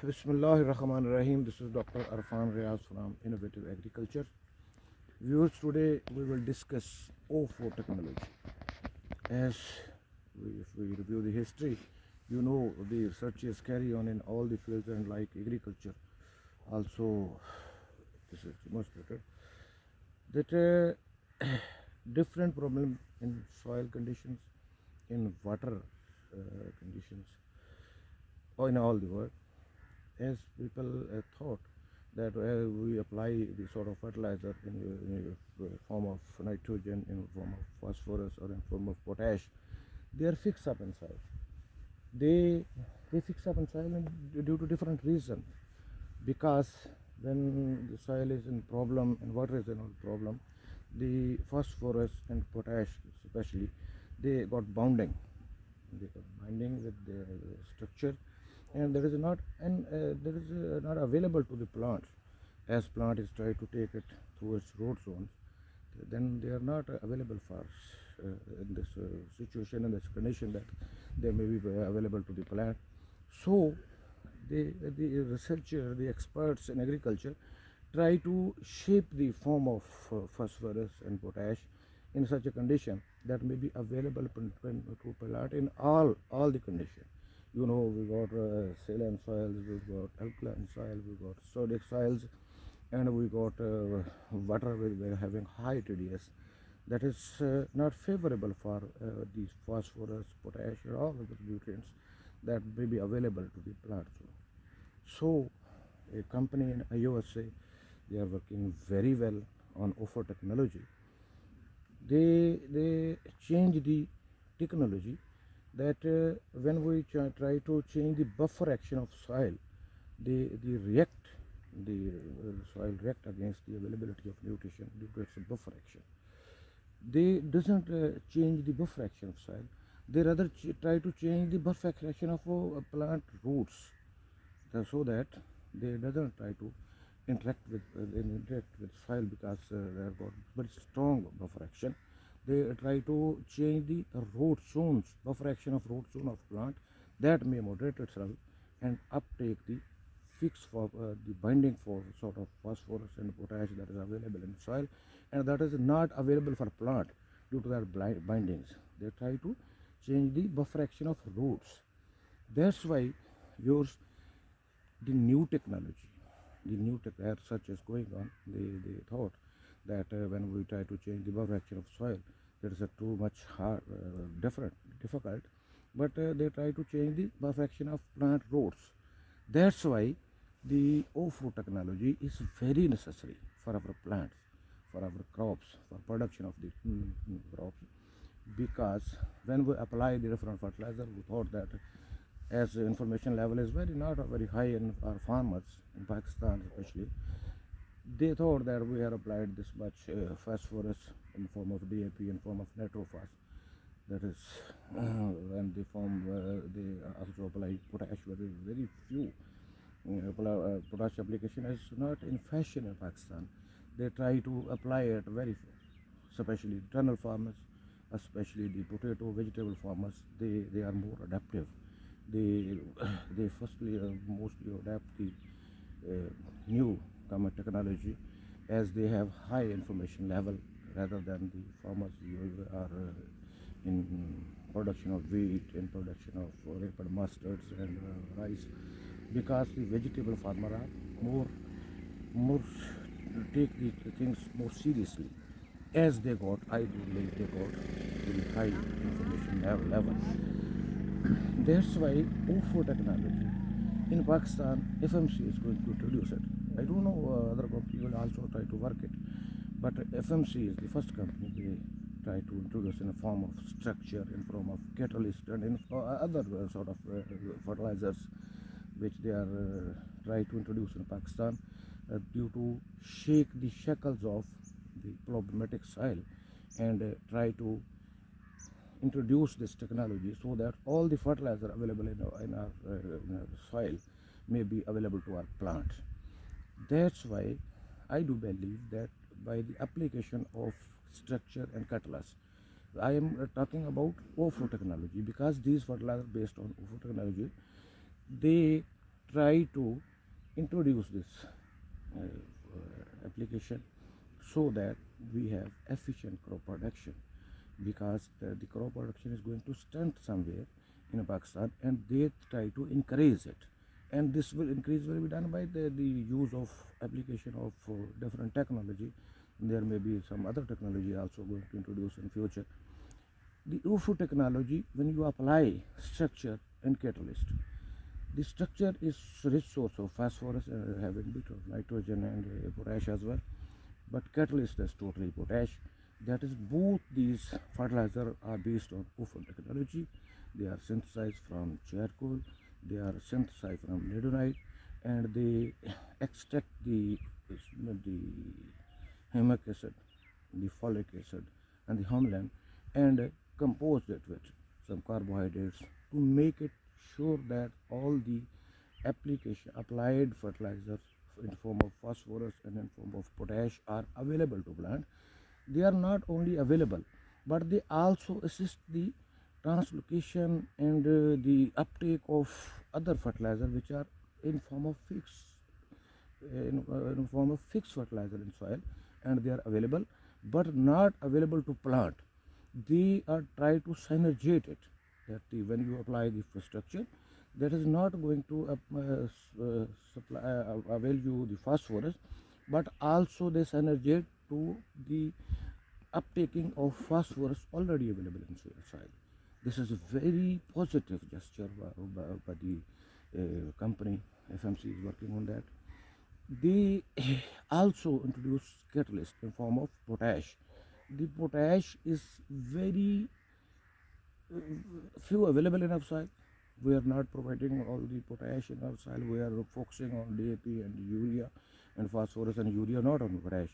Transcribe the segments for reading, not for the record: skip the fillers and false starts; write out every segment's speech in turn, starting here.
Bismillahirrahmanirrahim. This is Dr. Arfan Riaz from Innovative Agriculture. Viewers, today we will discuss O4 technology. As if we review the history, you know the researches carry on in all the fields and like agriculture. Also, this is demonstrated that different problem in soil conditions, in water conditions, or in all the world. As people thought that we apply the sort of fertilizer in form of nitrogen, in form of phosphorus, or in form of potash, they are fixed up in soil. They fix up in soil due to different reasons. Because when the soil is in problem and water is in problem, the phosphorus and potash especially, they got bonding. They got binding with the structure, and there is not available to the plant. As plant is trying to take it through its root zones, then they are not available for in this situation, in this condition, that they may be available to the plant. So the researcher, the experts in agriculture, try to shape the form of phosphorus and potash in such a condition that may be available to plant in all the conditions. You know, we got saline soils, we got alkaline soil, we got sodic soils, and we got water with having high TDS. That is not favorable for these phosphorus, potash, or all of the nutrients that may be available to the plant. So a company in USA, they are working very well on O4 technology. They change the technology that when we try to change the buffer action of soil, they react, the soil react against the availability of nutrition due to its buffer action. They doesn't change the buffer action of soil. They rather try to change the buffer action of plant roots, so that they doesn't try to interact with soil, because they have got very strong buffer action. They try to change the root zones, buffer action of root zone of plant, that may moderate itself and uptake the fix for the binding for sort of phosphorus and potash that is available in soil, and that is not available for plant due to that bindings. They try to change the buffer action of roots. That's why yours the new technology, research is going on. They thought that when we try to change the buffer action of soil, there is a too much hard, difficult, but they try to change the buffer action of plant roots. That's why the O4 technology is very necessary for our plants, for our crops, for production of the crops. Because when we apply the different fertilizer, we thought that as the information level is not very high in our farmers in Pakistan especially, they thought that we had applied this much phosphorus in the form of DAP, in form of nitrophos. That is, and they also apply potash. Very few. Potash application is not in fashion in Pakistan. They try to apply it very few, especially tunnel farmers, especially the potato vegetable farmers. They are more adaptive. They firstly mostly adapt the new common technology, as they have high information level, rather than the farmers who are in production of wheat, in production of rapid mustards and rice. Because the vegetable farmer are more take the things more seriously, as they got very high information level. That's why O4 technology in Pakistan, FMC is going to introduce it. I don't know other companies will also try to work it, but FMC is the first company. They try to introduce in a form of structure, in form of catalyst, and in other sort of fertilizers, which they are try to introduce in Pakistan due to shake the shackles of the problematic soil, and try to introduce this technology so that all the fertilizer available in our soil may be available to our plant. That's why I do believe that by the application of structure and catalyst, I am talking about O4 technology, because these fertilizers based on O4 technology, they try to introduce this application so that we have efficient crop production, because the crop production is going to stunt somewhere in Pakistan, and they try to encourage it, and this will increase will be done by the use of application of different technology. There may be some other technology also going to introduce in future. The UFO technology, when you apply structure and catalyst, the structure is rich source of phosphorus and having bit of nitrogen and potash as well, but catalyst is totally potash. That is, both these fertilizer are based on UFO technology. They are synthesized from charcoal, they are synthesized from lignite, and they extract the humic acid, the folic acid, and the hormone, and compose it with some carbohydrates to make it sure that all the applied fertilizers in form of phosphorus and in form of potash are available to plant. They are not only available, but they also assist the translocation and the uptake of other fertilizer which are in form of in form of fixed fertilizer in soil, and they are available but not available to plant. They are try to synergate it, that when you apply the infrastructure, that is not going to avail you the phosphorus, but also they synergate to the uptaking of phosphorus already available in soil. This is a very positive gesture by the company. FMC is working on that. They also introduce catalyst in form of potash. The potash is very few available in our soil. We are not providing all the potash in our soil. We are focusing on DAP and urea and phosphorus and urea, not on potash.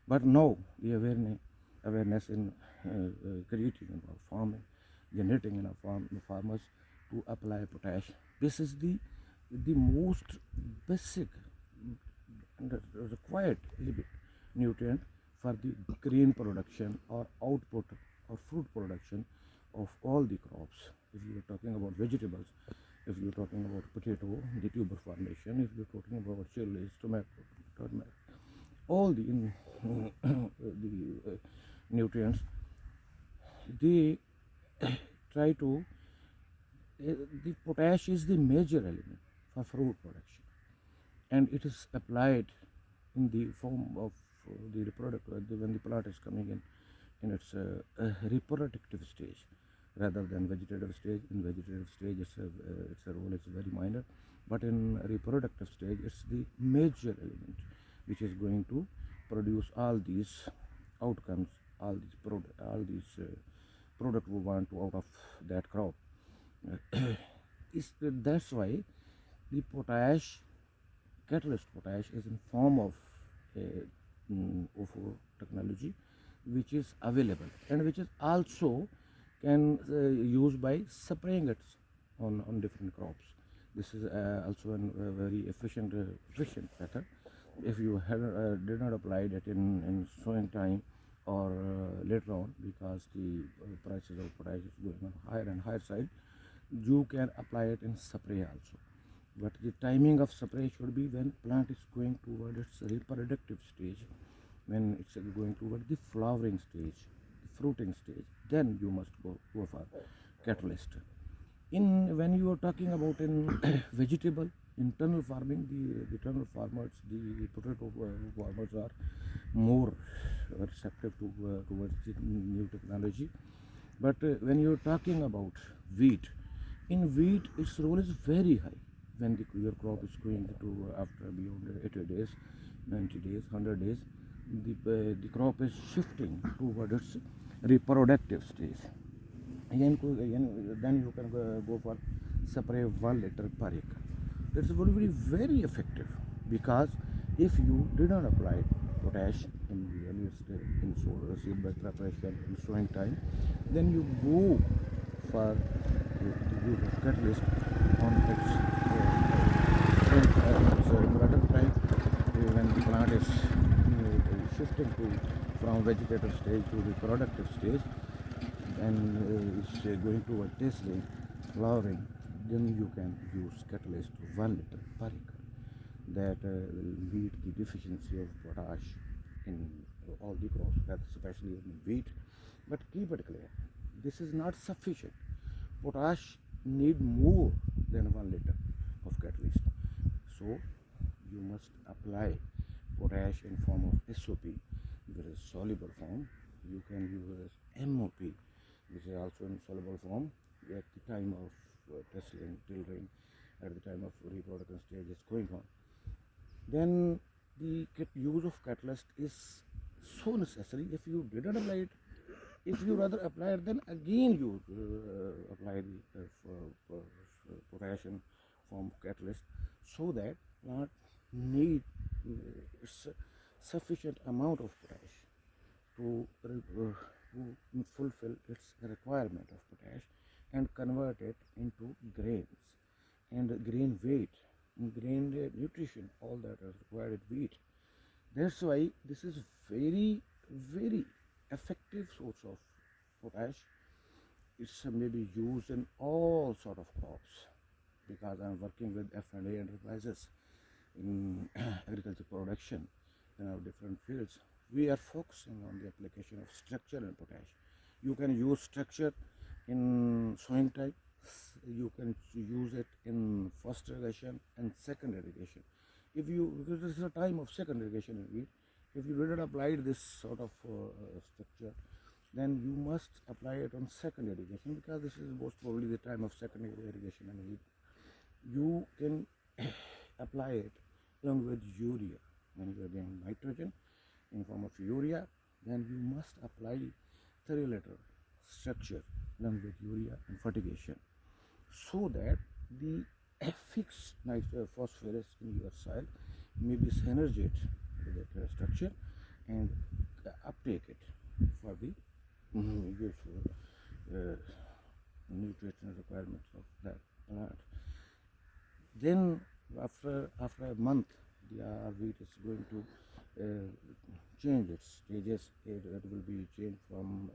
But now the awareness in creating in our farming, generating in our farmers to apply potash. This is the most basic and required nutrient for the grain production or output or fruit production of all the crops. If you are talking about vegetables, if you are talking about potato, the tuber formation, if you are talking about chilies, tomato, all the nutrients, they try to the potash is the major element for fruit production, and it is applied in the form of the reproductive when the plant is coming in its reproductive stage rather than vegetative stage. In vegetative stage, its role is very minor, but in reproductive stage, it's the major element which is going to produce all these outcomes, all these product we want to out of that crop. That's why the potash, catalyst potash, is in form of OFO technology, which is available and which is also can used by spraying it on different crops. This is also a very efficient method. If you did not apply it in sowing time or later on, because the prices of potash is going on higher and higher side, you can apply it in spray also. But the timing of spray should be when plant is going toward its reproductive stage, when it's going toward the flowering stage, the fruiting stage. Then you must go for catalyst. When you are talking about in vegetable internal farming, the tunnel farmers, the potato farmers are more receptive towards the new technology. But when you are talking about wheat, in wheat its role is very high. When your crop is going to after beyond 80 days, 90 days, 100 days, the crop is shifting towards its reproductive stage. Then you can go for spray 1 liter per acre. That's going to be very effective, because if you did not apply potash in the earlier stage, in seed bed preparation, in sowing time, then you go for the use of catalyst on its reproductive time, when the plant is shifting from vegetative stage to reproductive stage, and it's going toward tasseling, flowering. then you can use catalyst 1 liter per acre. That will meet the deficiency of potash in all the crops, especially in wheat. But keep it clear, this is not sufficient. Potash need more than 1 liter of catalyst. So you must apply potash in form of SOP, which is soluble form. You can use MOP, which is also in soluble form at the time of tillering, at the time of reproduction stage is going on. Then the use of catalyst is so necessary. If you didn't apply it, if you rather apply it, then again you apply the potash in form of catalyst, so that plant need sufficient amount of potash to fulfill its requirement of potash and convert it into grains and grain weight, grain nutrition, all that is required in wheat. That's why this is very effective source of potash. It's maybe used in all sort of crops, because I'm working with F&A enterprises in agriculture production in our different fields. We are focusing on the application of structure and potash. You can use structure in sowing time, you can use it in first irrigation and second irrigation. If you, because this is a time of second irrigation in wheat, if you didn't apply this sort of structure, then you must apply it on second irrigation, because this is most probably the time of second irrigation in wheat. You can apply it along with urea. When you are getting nitrogen in form of urea, then you must apply 3 liter structure along with urea and fertigation, so that the fixed phosphorus in your soil may be synergate with that structure and uptake it for the useful nutritional requirements of that plant. Then after a month, the wheat is going to change its stages. It will be changed from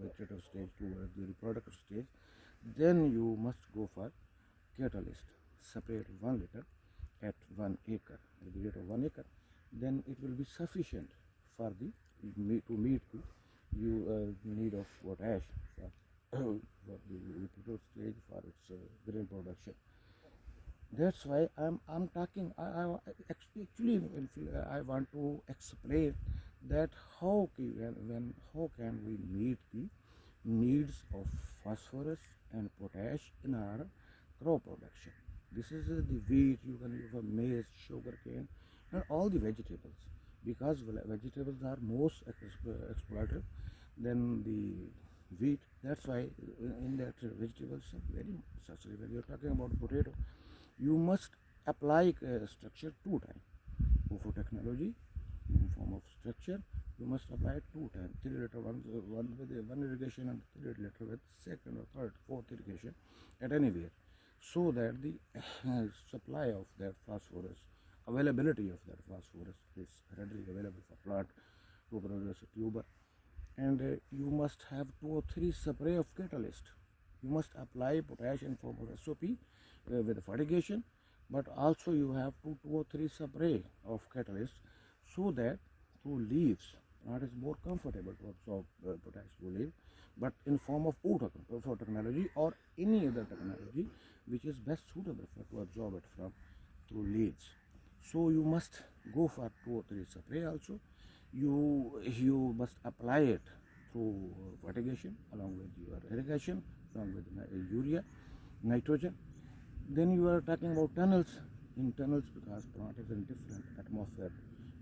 vegetative stage to the reproductive stage. Then you must go for catalyst, separate 1 liter at 1 acre, at the rate of 1 acre. Then it will be sufficient for the to meet the need of potash for the reproductive stage, for its grain production. That's why I'm talking. Actually I want to explain that how can we meet the needs of phosphorus and potash in our crop production. This is the wheat. You can use for maize, sugarcane, and all the vegetables, because vegetables are most exploited than the wheat. That's why in that vegetables are very necessary. When you're talking about potato, you must apply structure 2 times. For technology in form of structure, you must apply it 2 times. 3 liter one with one irrigation and 3 liter with second or third, fourth irrigation at anywhere, so that the supply of that phosphorus, availability of that phosphorus is readily available for plant to produce a tuber. And you must have 2 or 3 spray of catalyst. You must apply potash in form of SOP with fertigation, but also you have to 2 or 3 spray of catalyst, so that through leaves plant is more comfortable to absorb potash through leaf, but in form of for technology or any other technology which is best suitable to absorb it from through leaves. So you must go for 2 or 3 spray also. You must apply it through fertigation along with your irrigation, along with urea, nitrogen. Then you are talking about tunnels. In tunnels, because plant is in different atmosphere,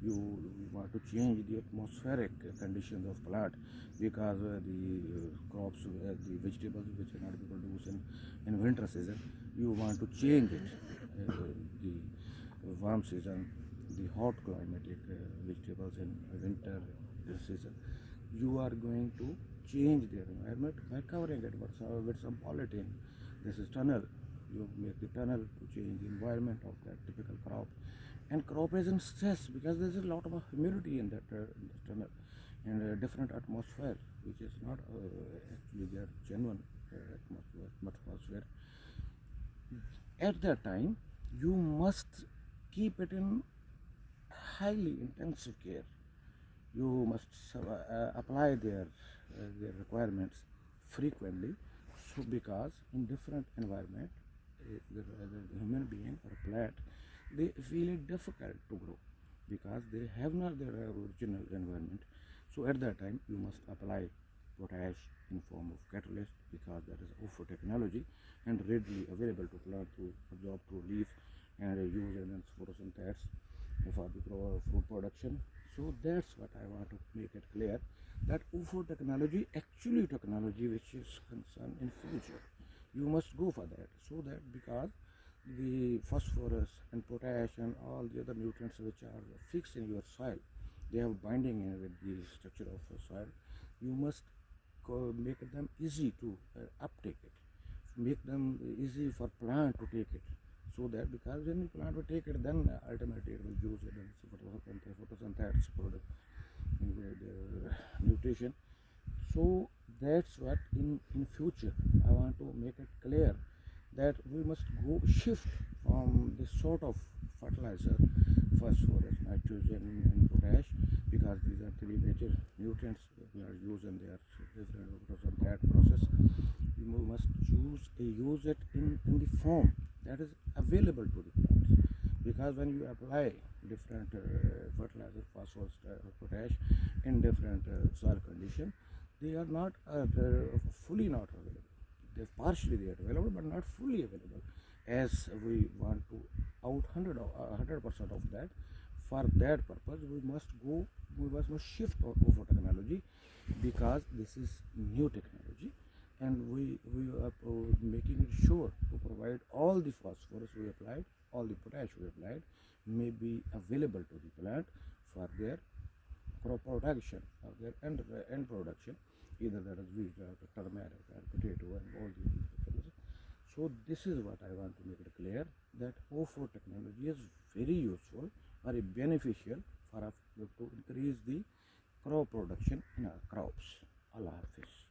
you want to change the atmospheric conditions of plant, because the crops, the vegetables which are not be produced in winter season, you want to change it. The warm season, the hot climatic vegetables in winter season, you are going to change the environment by covering it with some polythene. This is tunnel. You make the tunnel to change the environment of that typical crop, and crop is in stress because there is a lot of humidity in that tunnel, and a different atmosphere which is not actually their genuine atmosphere. at that time you must keep it in highly intensive care. You must apply their requirements frequently, so because in different environment the human being or plant, they feel it difficult to grow because they have not their original environment. So at that time you must apply potash in form of catalyst, because that is UFO technology and readily available to plant to absorb through leaf and use in photosynthesis for the fruit production. So that's what I want to make it clear, that UFO technology actually technology which is concerned in future. You must go for that, so that because the phosphorus and potash and all the other nutrients which are fixed in your soil, they have binding in with the structure of the soil. You must make them easy to uptake it, make them easy for plant to take it, so that because when the plant will take it, then ultimately it will use it in photosynthesis product, the nutrition. So that's what in future I want to make it clear, that we must go shift from this sort of fertilizer, phosphorus, nitrogen and potash, because these are three major nutrients we are using their different that process. We must use it in the form that is available to the plants, because when you apply different fertilizer, phosphorus, potash in different soil condition, they are not fully not available. They partially they are available, but not fully available. As we want to out 100% of that, for that purpose we must shift over technology, because this is new technology, and we are making it sure to provide all the phosphorus we applied, all the potash we applied may be available to the plant for their crop production, or their end production, either that is wheat or turmeric or potato and all these things. So this is what I want to make it clear, that O4 technology is very useful, very beneficial for us to increase the crop production in our crops. Allah Hafiz.